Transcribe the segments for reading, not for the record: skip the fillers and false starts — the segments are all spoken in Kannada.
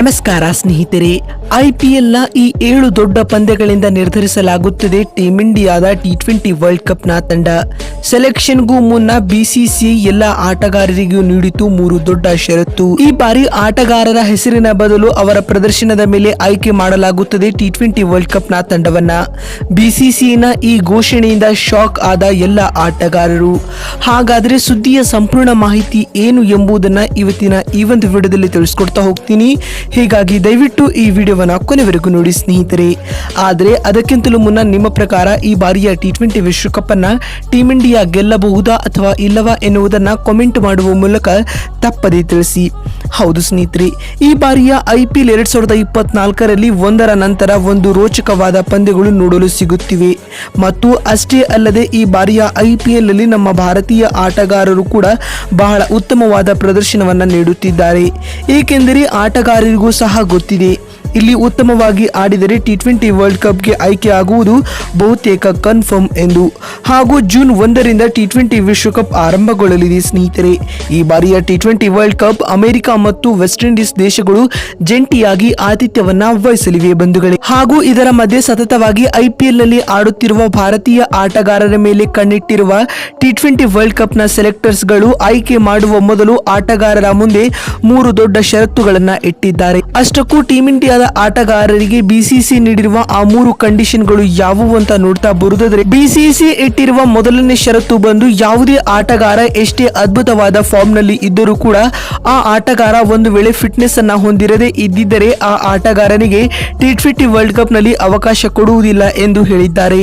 ನಮಸ್ಕಾರ ಸ್ನೇಹಿತರೆ, ಐಪಿಎಲ್ನ ಈ 7 ದೊಡ್ಡ ಪಂದ್ಯಗಳಿಂದ ನಿರ್ಧರಿಸಲಾಗುತ್ತದೆ ಟೀಮ್ ಇಂಡಿಯಾದ T20 ವರ್ಲ್ಡ್ ಕಪ್ನ ತಂಡ. ಸೆಲೆಕ್ಷನ್ಗೂ ಮುನ್ನ ಬಿಸಿಸಿಐ ಎಲ್ಲ ಆಟಗಾರರಿಗೂ ನೀಡಿತು 3 ದೊಡ್ಡ ಷರತ್ತು. ಈ ಬಾರಿ ಆಟಗಾರರ ಹೆಸರಿನ ಬದಲು ಅವರ ಪ್ರದರ್ಶನದ ಮೇಲೆ ಆಯ್ಕೆ ಮಾಡಲಾಗುತ್ತದೆ T20 ವರ್ಲ್ಡ್ ಕಪ್ನ ತಂಡವನ್ನ. ಬಿಸಿಸಿಐನ ಈ ಘೋಷಣೆಯಿಂದ ಶಾಕ್ ಆದ ಎಲ್ಲ ಆಟಗಾರರು. ಹಾಗಾದ್ರೆ ಸುದ್ದಿಯ ಸಂಪೂರ್ಣ ಮಾಹಿತಿ ಏನು ಎಂಬುದನ್ನ ಇವತ್ತಿನ ಈ ಒಂದು ವಿಡಿಯೋದಲ್ಲಿ ತಿಳಿಸ್ಕೊಡ್ತಾ ಹೋಗ್ತೀನಿ. ಹೀಗಾಗಿ ದಯವಿಟ್ಟು ಈ ವಿಡಿಯೋವನ್ನ ಕೊನೆವರೆಗೂ ನೋಡಿ ಸ್ನೇಹಿತರೆ. ಆದರೆ ಅದಕ್ಕಿಂತಲೂ ಮುನ್ನ ನಿಮ್ಮ ಪ್ರಕಾರ ಈ ಬಾರಿಯ T20 ವಿಶ್ವಕಪ್ ಅನ್ನ ಟೀಮ್ ಇಂಡಿಯಾ ಗೆಲ್ಲಬಹುದಾ ಅಥವಾ ಇಲ್ಲವಾ ಎನ್ನುವುದನ್ನ ಕಾಮೆಂಟ್ ಮಾಡುವ ಮೂಲಕ ತಪ್ಪದೇ ತಿಳಿಸಿ. ಹೌದು ಸ್ನೇಹಿತರೆ, ಈ ಬಾರಿಯ IPL 2024ರಲ್ಲಿ ಒಂದರ ನಂತರ ಒಂದು ರೋಚಕವಾದ ಪಂದ್ಯಗಳು ನೋಡಲು ಸಿಗುತ್ತಿವೆ. ಮತ್ತು ಅಷ್ಟೇ ಅಲ್ಲದೆ ಈ ಬಾರಿಯ IPL ನಲ್ಲಿ ನಮ್ಮ ಭಾರತೀಯ ಆಟಗಾರರು ಕೂಡ ಬಹಳ ಉತ್ತಮವಾದ ಪ್ರದರ್ಶನವನ್ನ ನೀಡುತ್ತಿದ್ದಾರೆ. ಏಕೆಂದರೆ ಆಟಗಾರರಿಗೂ ಸಹ ಗೊತ್ತಿದೆ ಇಲ್ಲಿ ಉತ್ತಮವಾಗಿ ಆಡಿದರೆ T20 ವರ್ಲ್ಡ್ ಕಪ್ಗೆ ಆಯ್ಕೆ ಆಗುವುದು ಬಹುತೇಕ ಕನ್ಫರ್ಮ್ ಎಂದು. ಹಾಗೂ ಜೂನ್ 1ರಿಂದ T20 ವಿಶ್ವಕಪ್ ಆರಂಭಗೊಳ್ಳಲಿದೆ ಸ್ನೇಹಿತರೆ. ಈ ಬಾರಿಯ T20 ವರ್ಲ್ಡ್ ಕಪ್ ಅಮೆರಿಕ ಮತ್ತು ವೆಸ್ಟ್ ಇಂಡೀಸ್ ದೇಶಗಳು ಜಂಟಿಯಾಗಿ ಆತಿಥ್ಯವನ್ನ ವಹಿಸಲಿವೆ ಬಂಧುಗಳೇ. ಹಾಗೂ ಇದರ ಮಧ್ಯೆ ಸತತವಾಗಿ IPL ನಲ್ಲಿ ಆಡುತ್ತಿರುವ ಭಾರತೀಯ ಆಟಗಾರರ ಮೇಲೆ ಕಣ್ಣಿಟ್ಟಿರುವ T20 ವರ್ಲ್ಡ್ ಕಪ್ ನ ಸೆಲೆಕ್ಟರ್ಸ್ ಗಳು ಆಯ್ಕೆ ಮಾಡುವ ಮೊದಲು ಆಟಗಾರರ ಮುಂದೆ 3 ದೊಡ್ಡ ಷರತ್ತುಗಳನ್ನ ಇಟ್ಟಿದ್ದಾರೆ. ಅಷ್ಟಕ್ಕೂ ಟೀಮ್ ಇಂಡಿಯಾದ ಆಟಗಾರರಿಗೆ ಬಿಸಿಸಿಐ ನೀಡಿರುವ ಆ 3 ಕಂಡೀಷನ್ಗಳು ಯಾವುವು ಅಂತ ನೋಡ್ತಾ ಬರುವುದಾದ್ರೆ, ಬಿಸಿಸಿಐ ಇಟ್ಟಿರುವ ಮೊದಲನೇ ಷರತ್ತು ಬಂದು ಯಾವುದೇ ಆಟಗಾರ ಎಷ್ಟೇ ಅದ್ಭುತವಾದ ಫಾರ್ಮ್ ನಲ್ಲಿ ಇದ್ದರೂ ಕೂಡ ಆ ಆಟಗಾರ ಒಂದು ವೇಳೆ ಫಿಟ್ನೆಸ್ ಅನ್ನ ಹೊಂದಿರದೆ ಇದ್ದಿದ್ದರೆ ಆ ಆಟಗಾರನಿಗೆ T20 ವರ್ಲ್ಡ್ ಕಪ್ ನಲ್ಲಿ ಅವಕಾಶ ಕೊಡುವುದಿಲ್ಲ ಎಂದು ಹೇಳಿದ್ದಾರೆ.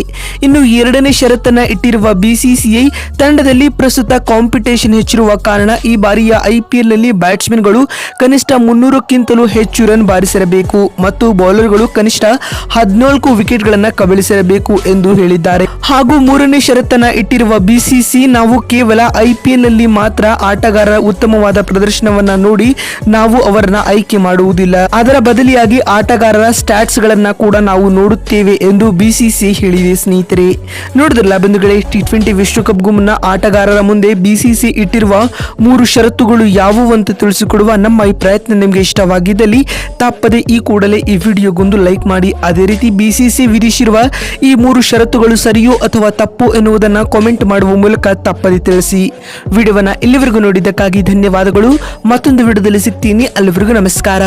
ಇನ್ನು ಎರಡನೇ ಷರತ್ತನ್ನ ಇಟ್ಟಿರುವ ಬಿಸಿಸಿಐ ತಂಡದಲ್ಲಿ ಪ್ರಸ್ತುತ ಕಾಂಪಿಟೇಷನ್ ಹೆಚ್ಚಿರುವ ಕಾರಣ ಈ ಬಾರಿಯ IPL ನಲ್ಲಿ ಬ್ಯಾಟ್ಸ್ಮನ್ ಗಳು ಕನಿಷ್ಠ 300ಕ್ಕಿಂತಲೂ ಹೆಚ್ಚು ರನ್ ಬಾರಿಸಿರಬೇಕು ಮತ್ತು ಬೌಲರ್ಗಳು ಕನಿಷ್ಠ 14 ವಿಕೆಟ್ ಗಳನ್ನ ಕಬಳಿಸಿರಬೇಕು ಎಂದು ಹೇಳಿದ್ದಾರೆ. ಹಾಗೂ ಮೂರನೇ ಷರತ್ತನ್ನ ಇಟ್ಟಿರುವ ಬಿಸಿಸಿಐ ನಾವು ಕೇವಲ IPL ನಲ್ಲಿ ಮಾತ್ರ ಆಟಗಾರರ ಉತ್ತಮವಾದ ಪ್ರದರ್ಶನವನ್ನ ನೋಡಿ ನಾವು ಅವರನ್ನ ಆಯ್ಕೆ ಮಾಡುವುದಿಲ್ಲ, ಅದರ ಬದಲಿಯಾಗಿ ಆಟಗಾರರ ಸ್ಟ್ಯಾಟ್ಸ್ ಗಳನ್ನ ಕೂಡ ನಾವು ನೋಡುತ್ತೇವೆ ಎಂದು ಬಿಸಿಸಿಐ ಹೇಳಿದೆ ಸ್ನೇಹಿತರೆ. ನೋಡಿದ್ರಲ್ಲ ಬಂಧುಗಳೇ, T20 ವಿಶ್ವಕಪ್ಗೂ ಮುನ್ನ ಆಟಗಾರರ ಮುಂದೆ ಬಿಸಿಸಿಐ ಇಟ್ಟಿರುವ 3 ಷರತ್ತುಗಳು ಯಾವುವು ಅಂತ ತಿಳಿಸಿಕೊಡುವ ನಮ್ಮ ಈ ಪ್ರಯತ್ನ ನಿಮಗೆ ಇಷ್ಟವಾಗಿದ್ದಲ್ಲಿ ತಪ್ಪದೆ ಈ ಕೂಡಲೇ ಈ ವಿಡಿಯೋಗೊಂದು ಲೈಕ್ ಮಾಡಿ. ಅದೇ ರೀತಿ ಬಿಸಿಸಿಐ ವಿಧಿಸಿರುವ ಈ 3 ಷರತ್ತುಗಳು ಸರಿಯೋ ಅಥವಾ ತಪ್ಪು ಎನ್ನುವುದನ್ನ ಕಾಮೆಂಟ್ ಮಾಡುವ ಮೂಲಕ ತಪ್ಪದೆ ತಿಳಿಸಿ. ವಿಡಿಯೋವನ್ನ ಇಲ್ಲಿವರೆಗೂ ನೋಡಿದ್ದಕ್ಕಾಗಿ ಧನ್ಯವಾದಗಳು. ಮತ್ತೊಂದು ವಿಡಿಯೋದಲ್ಲಿ ಸಿಗ್ತೀನಿ. ಅಲ್ಲಿವರೆಗೂ ನಮಸ್ಕಾರ.